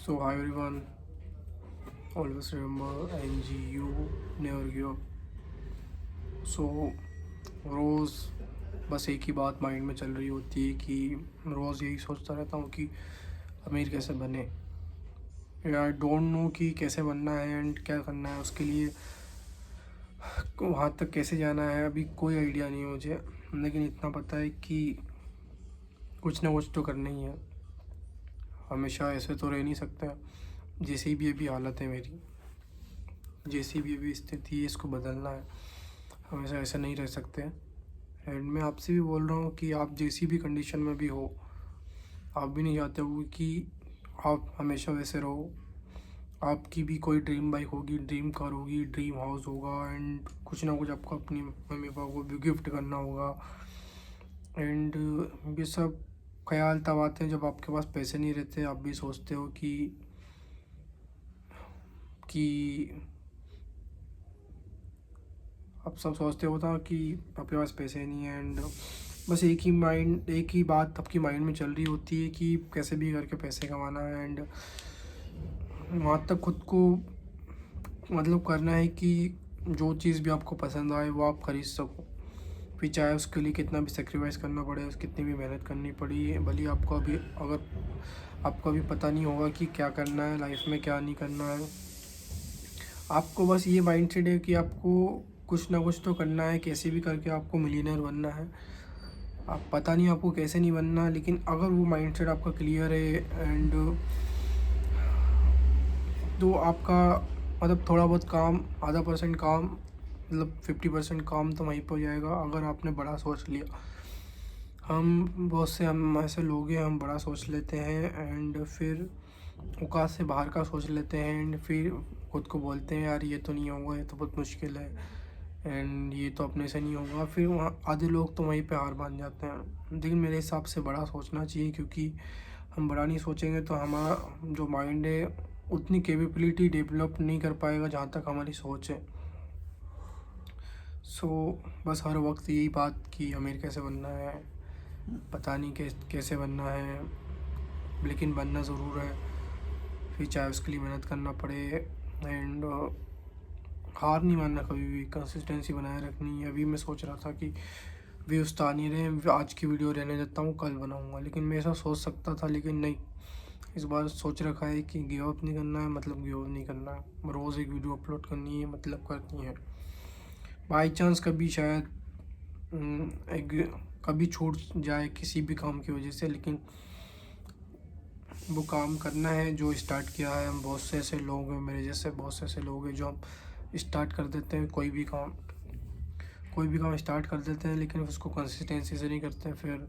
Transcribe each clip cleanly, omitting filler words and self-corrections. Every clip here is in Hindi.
So hi everyone, always remember NGU never give up. So रोज़ बस एक ही बात माइंड में चल रही होती है कि रोज़ यही सोचता रहता हूँ कि अमीर कैसे बने। आई डोंट नो कि कैसे बनना है एंड क्या करना है उसके लिए, वहाँ तक कैसे जाना है अभी कोई आइडिया नहीं है मुझे। लेकिन इतना पता है कि कुछ ना कुछ तो करना ही है। हमेशा ऐसे तो रह नहीं सकता। जैसी भी अभी हालत है मेरी, जैसी भी अभी स्थिति है, इसको बदलना है। हमेशा ऐसे नहीं रह सकते। एंड मैं आपसे भी बोल रहा हूँ कि आप जैसी भी कंडीशन में भी हो, आप भी नहीं चाहते हो कि आप हमेशा वैसे रहो। आपकी भी कोई ड्रीम बाइक होगी, ड्रीम कार होगी, ड्रीम हाउस होगा एंड कुछ ना कुछ आपको अपनी मम्मी पापा को भी गिफ्ट करना होगा। एंड ये सब ख्याल तब आते हैं जब आपके पास पैसे नहीं रहते। आप भी सोचते हो कि आप सब सोचते हो था कि आपके पास पैसे नहीं है एंड बस एक ही बात आपकी माइंड में चल रही होती है कि कैसे भी करके पैसे कमाना है एंड वहाँ तक खुद को मतलब करना है कि जो चीज़ भी आपको पसंद आए वो आप खरीद सको। फिर चाहे उसके लिए कितना भी सेक्रीफाइस करना पड़े, कितनी भी मेहनत करनी पड़ी, भले आपको अभी अगर आपको अभी पता नहीं होगा कि क्या करना है लाइफ में, क्या नहीं करना है। आपको बस ये माइंडसेट है कि आपको कुछ ना कुछ तो करना है, कैसे भी करके आपको मिलियनर बनना है। आप पता नहीं आपको कैसे नहीं बनना, लेकिन अगर वो माइंडसेट आपका क्लियर है एंड तो आपका मतलब थोड़ा बहुत काम, आधा परसेंट काम, मतलब 50% काम तो वहीं पर हो जाएगा अगर आपने बड़ा सोच लिया। हम ऐसे लोग हैं, हम बड़ा सोच लेते हैं एंड फिर औकात से बाहर का सोच लेते हैं एंड फिर खुद को बोलते हैं यार ये तो नहीं होगा, ये तो बहुत मुश्किल है एंड ये तो अपने से नहीं होगा। फिर वहाँ आधे लोग तो वहीं पे हार मान जाते हैं। लेकिन मेरे हिसाब से बड़ा सोचना चाहिए, क्योंकि हम बड़ा नहीं सोचेंगे तो हमारा जो माइंड है उतनी कैपेबिलिटी डेवलप नहीं कर पाएगा जहाँ तक हमारी सोच है। सो बस हर वक्त यही बात कि अमीर कैसे बनना है, पता नहीं कैसे बनना है, लेकिन बनना ज़रूर है। फिर चाहे उसके लिए मेहनत करना पड़े एंड हार नहीं मानना, कभी भी कंसिस्टेंसी बनाए रखनी है। अभी मैं सोच रहा था कि व्यूज़ तो आ नहीं रहे, आज की वीडियो रहने देता हूँ, कल बनाऊँगा। लेकिन मैं ऐसा सोच सकता था, लेकिन नहीं, इस बार सोच रखा है कि गिव अप नहीं करना है, मतलब गिव अप नहीं करना है। रोज़ एक वीडियो अपलोड करनी है, मतलब करनी है। बाई चांस कभी शायद एक कभी छूट जाए किसी भी काम की वजह से, लेकिन वो काम करना है जो स्टार्ट किया है। हम बहुत से ऐसे लोग हैं, मेरे जैसे बहुत से ऐसे लोग हैं जो हम स्टार्ट कर देते हैं कोई भी काम स्टार्ट कर देते हैं, लेकिन उसको कंसिस्टेंसी से नहीं करते हैं। फिर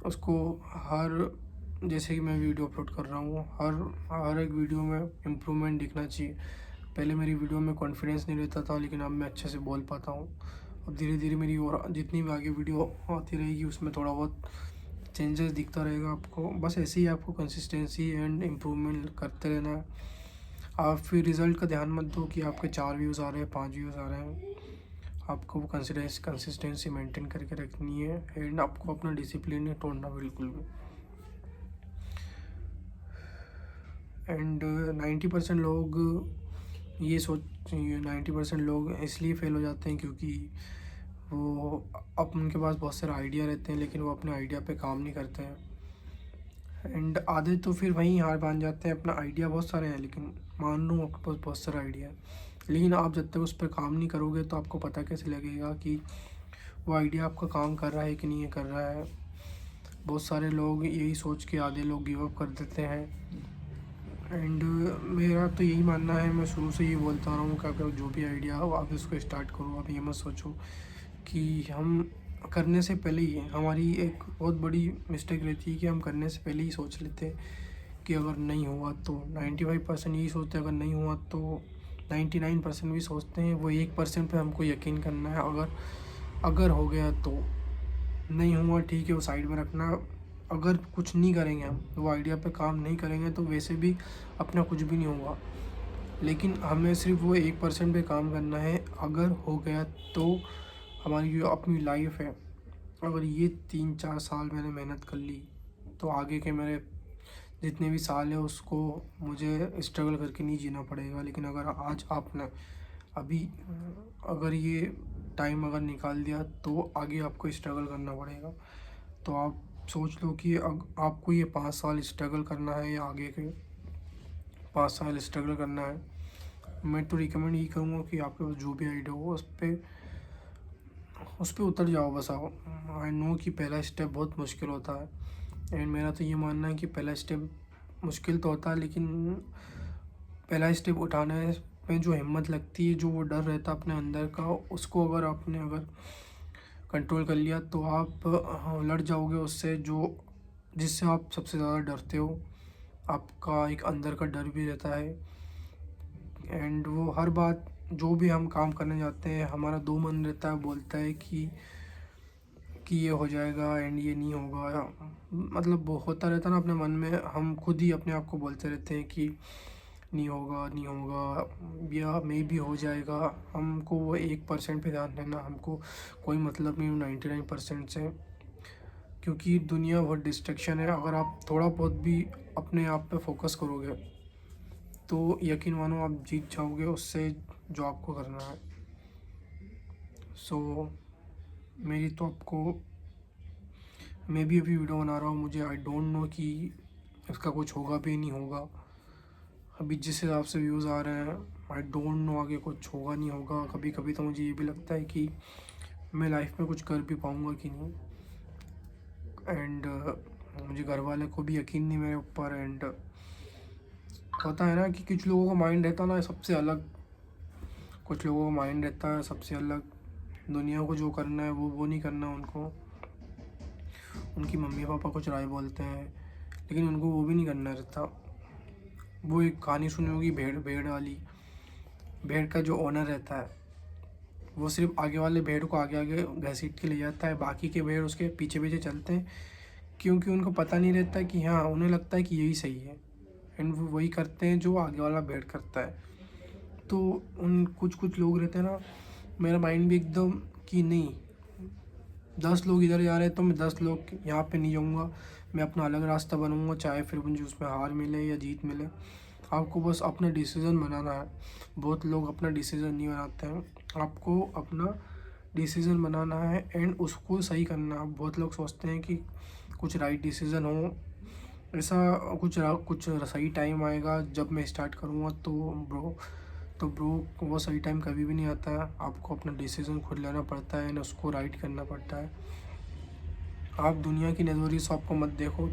उसको जैसे कि मैं वीडियो अपलोड कर रहा हूँ, हर एक वीडियो में इम्प्रूवमेंट दिखना चाहिए। पहले मेरी वीडियो में कॉन्फिडेंस नहीं रहता था, लेकिन अब मैं अच्छे से बोल पाता हूँ। अब धीरे धीरे मेरी और जितनी भी आगे वीडियो आती रहेगी उसमें थोड़ा बहुत चेंजेस दिखता रहेगा आपको। बस ऐसे ही आपको कंसिस्टेंसी एंड इम्प्रूवमेंट करते रहना है। आप फिर रिज़ल्ट का ध्यान मत दो कि आपके 4 व्यूज़ आ रहे हैं, 5 व्यूज़ आ रहे हैं। आपको वो कंसिस्टेंसी मेंटेन करके रखनी है एंड आपको अपना डिसिप्लिन नहीं तोड़ना बिल्कुल भी। एंड 90% लोग ये सोच 90% लोग इसलिए फेल हो जाते हैं क्योंकि वो अब उनके पास बहुत सारे आइडिया रहते हैं, लेकिन वो अपने आइडिया पे काम नहीं करते हैं। एंड आधे तो फिर वहीं हार मान जाते हैं। अपना आइडिया बहुत सारे हैं, लेकिन मान लो आपके पास बहुत सारा आइडिया है, लेकिन आप जब तक उस पर काम नहीं करोगे तो आपको पता कैसे लगेगा कि वो आइडिया आपका काम कर रहा है कि नहीं कर रहा है। बहुत सारे लोग यही सोच के आधे लोग गिव अप कर देते हैं। एंड मेरा तो यही मानना है, मैं शुरू से ये बोलता रहा हूँ कि आपका जो भी आइडिया हो आप इसको स्टार्ट करो। आप ये मत सोचो कि हम करने से पहले ही, हमारी एक बहुत बड़ी मिस्टेक रहती है कि हम करने से पहले ही सोच लेते हैं कि अगर नहीं हुआ तो। 95% यही सोचते हैं, अगर नहीं हुआ तो 99% भी सोचते हैं। वो 1% पे हमको यकीन करना है। अगर हो गया तो, नहीं हुआ ठीक है, वो साइड में रखना। अगर कुछ नहीं करेंगे, हम वो आइडिया पे काम नहीं करेंगे तो वैसे भी अपना कुछ भी नहीं होगा। लेकिन हमें सिर्फ वो 1% पे काम करना है। अगर हो गया तो हमारी जो अपनी लाइफ है, अगर ये 3-4 साल मैंने मेहनत कर ली तो आगे के मेरे जितने भी साल है उसको मुझे स्ट्रगल करके नहीं जीना पड़ेगा। लेकिन अगर आज आपने अभी अगर ये टाइम अगर निकाल दिया तो आगे आपको स्ट्रगल करना पड़ेगा। तो आप सोच लो कि आपको ये 5 साल स्ट्रगल करना है या आगे के 5 साल स्ट्रगल करना है। मैं तो रिकमेंड ये करूँगा कि आपके पास जो भी आइडिया हो उस पर उतर जाओ बस। आओ, आई नो कि पहला स्टेप बहुत मुश्किल होता है एंड मेरा तो ये मानना है कि पहला स्टेप मुश्किल तो होता है, लेकिन पहला स्टेप उठाने में जो हिम्मत लगती है, जो वो डर रहता है अपने अंदर का, उसको अगर आपने कंट्रोल कर लिया तो आप लड़ जाओगे उससे जो जिससे आप सबसे ज़्यादा डरते हो। आपका एक अंदर का डर भी रहता है एंड वो हर बात जो भी हम काम करने जाते हैं हमारा दो मन रहता है, बोलता है कि ये हो जाएगा एंड ये नहीं होगा। मतलब वो होता रहता है ना अपने मन में, हम खुद ही अपने आप को बोलते रहते हैं कि नहीं होगा नहीं होगा या मे भी हो जाएगा। हमको वो 1% पे ध्यान देना, हमको कोई मतलब नहीं 99% से, क्योंकि दुनिया बहुत डिस्ट्रैक्शन है। अगर आप थोड़ा बहुत भी अपने आप पे फोकस करोगे तो यकीन मानो आप जीत जाओगे उससे जो आपको करना है। सो मेरी तो आपको, मैं भी अभी वीडियो बना रहा हूँ, मुझे आई डोंट नो कि इसका कुछ होगा भी नहीं होगा। अभी जिस हिसाब से व्यूज़ आ रहे हैं आई डोंट नो आगे कुछ होगा नहीं होगा। कभी कभी तो मुझे ये भी लगता है कि मैं लाइफ में कुछ कर भी पाऊँगा कि नहीं। एंड मुझे घर वाले को भी यकीन नहीं मेरे ऊपर। एंड होता है ना कि कुछ लोगों का माइंड रहता है ना सबसे अलग, कुछ लोगों का माइंड रहता है सबसे अलग। दुनिया को जो करना है वो नहीं करना उनको। उनकी मम्मी पापा कुछ राय बोलते हैं लेकिन उनको वो भी नहीं करना रहता। वो एक कहानी सुनी होगी भेड़ वाली। भेड़ का जो ओनर रहता है वो सिर्फ आगे वाले भेड़ को आगे आगे घसीट के ले जाता है, बाकी के भेड़ उसके पीछे पीछे चलते हैं, क्योंकि उनको पता नहीं रहता कि हाँ, उन्हें लगता है कि यही सही है एंड वो वही करते हैं जो आगे वाला भेड़ करता है। तो उन कुछ लोग रहते हैं ना, मेरा माइंड भी एकदम कि नहीं 10 लोग इधर जा रहे हैं तो मैं 10 लोग यहाँ पे नहीं जाऊँगा, मैं अपना अलग रास्ता बनूँगा, चाहे फिर मुझे उसमें हार मिले या जीत मिले। आपको बस अपना डिसीज़न बनाना है। बहुत लोग अपना डिसीज़न नहीं बनाते हैं, आपको अपना डिसीज़न बनाना है एंड उसको सही करना है। बहुत लोग सोचते हैं कि कुछ राइट डिसीज़न हो, ऐसा कुछ सही टाइम आएगा जब मैं स्टार्ट करूँगा तो ब्रो वो सही टाइम कभी भी नहीं आता है। आपको अपना डिसीज़न खुद लेना पड़ता है एंड उसको राइट करना पड़ता है। आप दुनिया की नज़रिए से आपको मत देखो,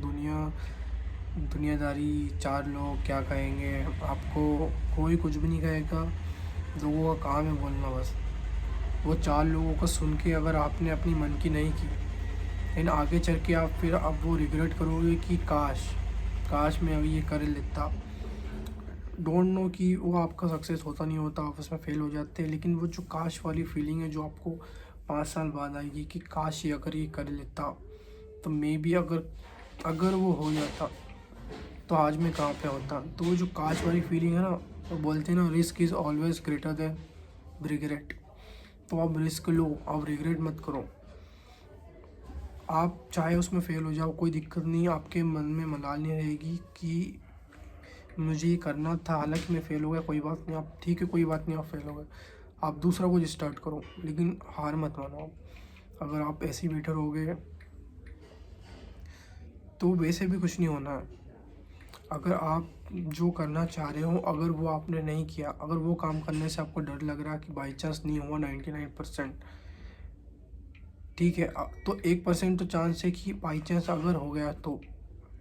दुनियादारी 4 लोग क्या कहेंगे आपको, कोई कुछ भी नहीं कहेगा। लोगों का काम है बोलना बस। वो 4 लोगों को सुन के अगर आपने अपनी मन की नहीं की एंड आगे चल के आप फिर अब वो रिग्रेट करोगे कि काश मैं अभी ये कर लेता। डोंट नो कि वो आपका सक्सेस होता नहीं होता, आप उसमें फ़ेल हो जाते हैं, लेकिन वो जो काश वाली फीलिंग है जो आपको 5 साल बाद आएगी कि काश ये अगर ये कर लेता तो मे बी अगर वो हो जाता तो आज मैं कहाँ पे होता। तो वो जो काश वाली फीलिंग है ना, वो बोलते हैं ना risk is always greater than regret. तो आप रिस्क लो, आप रिग्रेट मत करो। आप चाहे उसमें फ़ेल हो जाओ कोई दिक्कत नहीं, आपके मन में मलाल नहीं रहेगी कि मुझे ये करना था, हालांकि मैं फ़ेल हो गया, कोई बात नहीं, आप ठीक है, कोई बात नहीं, आप फ़ेल हो गए, आप दूसरा कुछ स्टार्ट करो, लेकिन हार मत मानो। अगर आप ऐसे ही बैठे रहोगे तो वैसे भी कुछ नहीं होना है। अगर आप जो करना चाह रहे हो अगर वो आपने नहीं किया, अगर वो काम करने से आपको डर लग रहा है कि बाई चांस नहीं हुआ 99%, ठीक है, तो 1% तो चांस है कि बाई चांस अगर हो गया तो,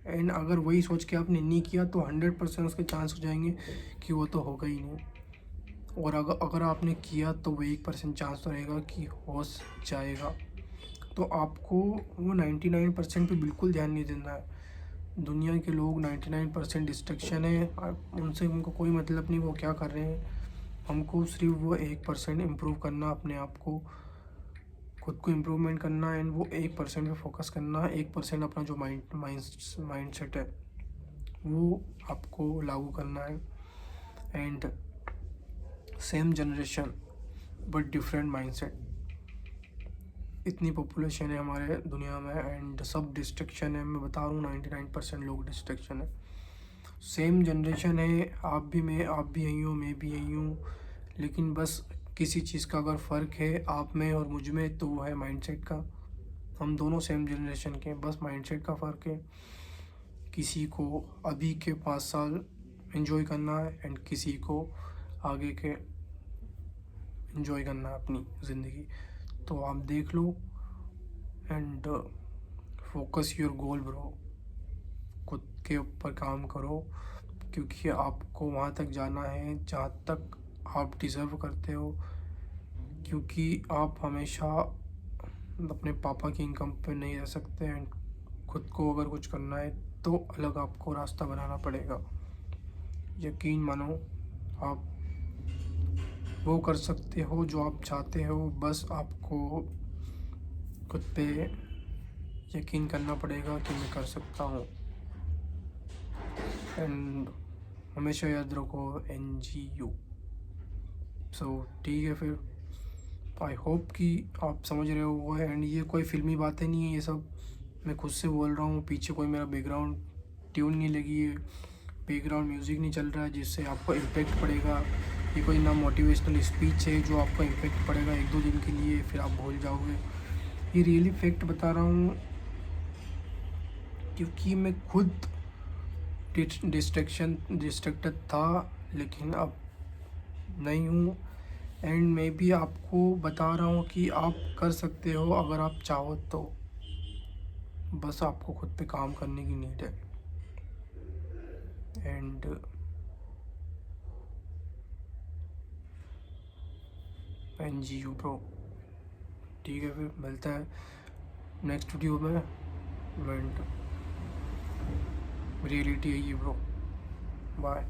एंड अगर वही सोच के आपने नहीं किया तो 100% उसके चांस हो जाएंगे कि वो तो होगा ही नहीं। और अगर आपने किया तो वो 1% चांस तो रहेगा कि हो जाएगा। तो आपको वो 99% पे बिल्कुल ध्यान नहीं देना है। दुनिया के लोग 99% डिस्ट्रैक्शन है, उनसे उनको कोई मतलब नहीं वो क्या कर रहे हैं। हमको सिर्फ वो 1% इम्प्रूव करना, अपने आप को खुद को इम्प्रूवमेंट करना एंड वो 1% पे फोकस करना। 1% अपना जो माइंड सेट है वो आपको लागू करना है। And same generation but different mindset. इतनी पॉपुलेशन है हमारे दुनिया में एंड सब डिस्ट्रैक्शन है। मैं बता रहा हूँ 99% लोग डिस्ट्रैक्शन है। सेम जनरेशन है, आप भी यही हो, मैं भी यही हूँ, लेकिन बस किसी चीज़ का अगर फ़र्क है आप में और मुझ में तो वो है माइंडसेट का। हम दोनों सेम जनरेशन के हैं, बस माइंडसेट का फ़र्क है। किसी को अभी के 5 साल एंजॉय करना है एंड किसी को आगे के एंजॉय करना है अपनी ज़िंदगी। तो आप देख लो and focus your goal bro. खुद के ऊपर काम करो, क्योंकि आपको वहाँ तक जाना है जहाँ तक आप डिज़र्व करते हो। क्योंकि आप हमेशा अपने पापा की इनकम पे नहीं रह सकते एंड खुद को अगर कुछ करना है तो अलग आपको रास्ता बनाना पड़ेगा। यकीन मानो, आप वो कर सकते हो जो आप चाहते हो, बस आपको खुद पे यकीन करना पड़ेगा कि मैं कर सकता हूँ। एंड हमेशा याद रखो NGU। सो ठीक है फिर, आई होप कि आप समझ रहे हो है। एंड ये कोई फिल्मी बातें नहीं है, ये सब मैं खुद से बोल रहा हूँ। पीछे कोई मेरा बैकग्राउंड ट्यून नहीं लगी है, बैकग्राउंड म्यूज़िक नहीं चल रहा है जिससे आपको इम्पेक्ट पड़ेगा। ये कोई ना मोटिवेशनल स्पीच है जो आपको इम्पेक्ट पड़ेगा 1-2 दिन के लिए, फिर आप भूल जाओगे। ये रियली फैक्ट बता रहा हूँ, क्योंकि मैं खुद डिस्ट्रैक्टेड था, लेकिन अब नहीं हूँ। एंड मैं भी आपको बता रहा हूँ कि आप कर सकते हो अगर आप चाहो तो। बस आपको खुद पे काम करने की नीड है। And NGU bro. ठीक है फिर, मिलता है नेक्स्ट वीडियो में। एंड रियलिटी है ये ब्रो। बाय।